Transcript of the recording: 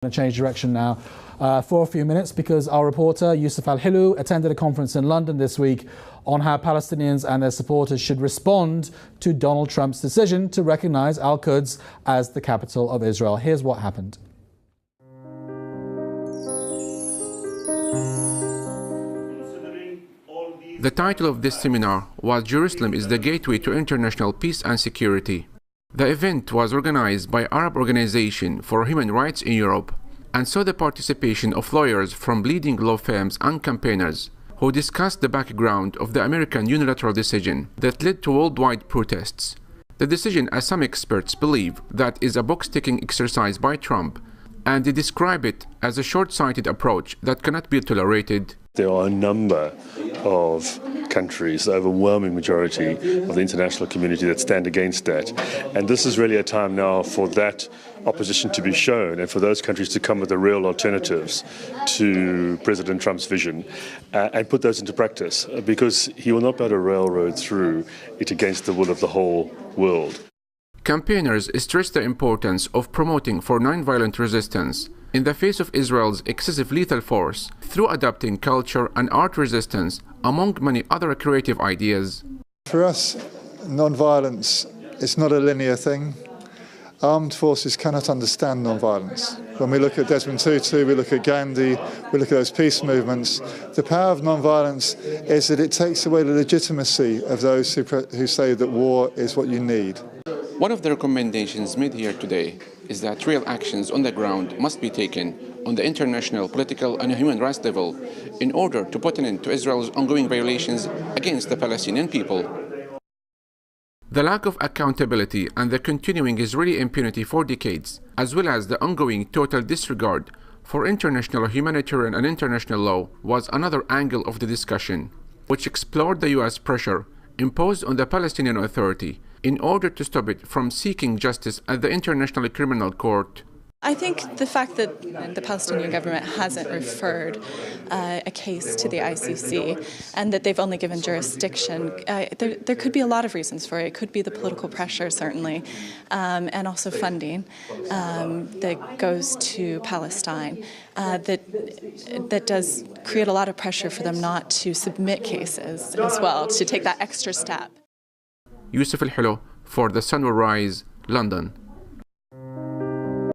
Going to change direction now for a few minutes because our reporter Yusuf Al-Hillu attended a conference in London this week on how Palestinians and their supporters should respond to Donald Trump's decision to recognize Al-Quds as the capital of Israel. Here's what happened. The title of this seminar was "Jerusalem is the Gateway to International Peace and Security." The event was organized by Arab Organization for Human Rights in Europe and saw the participation of lawyers from leading law firms and campaigners who discussed the background of the American unilateral decision that led to worldwide protests. The decision, as some experts believe, that is a box-ticking exercise by Trump, and they describe it as a short-sighted approach that cannot be tolerated. There are a number of countries, the overwhelming majority of the international community, that stand against that. And this is really a time now for that opposition to be shown and for those countries to come with the real alternatives to President Trump's vision and put those into practice, because he will not be able to railroad through it against the will of the whole world. Campaigners stress the importance of promoting for nonviolent resistance in the face of Israel's excessive lethal force through adopting culture and art resistance, among many other creative ideas. For us, non-violence is not a linear thing. Armed forces cannot understand non-violence. When we look at Desmond Tutu, we look at Gandhi, we look at those peace movements, the power of non-violence is that it takes away the legitimacy of those who say that war is what you need. One of the recommendations made here today is that real actions on the ground must be taken on the international, political and human rights level in order to put an end to Israel's ongoing violations against the Palestinian people. The lack of accountability and the continuing Israeli impunity for decades, as well as the ongoing total disregard for international humanitarian and international law, was another angle of the discussion, which explored the U.S. pressure imposed on the Palestinian Authority in order to stop it from seeking justice at the International Criminal Court. I think the fact that the Palestinian government hasn't referred a case to the ICC and that they've only given jurisdiction, there could be a lot of reasons for it. It could be the political pressure, certainly, and also funding that goes to Palestine that does create a lot of pressure for them not to submit cases as well, to take that extra step. Yusuf Al-Hillu for The Sun Will Rise, London.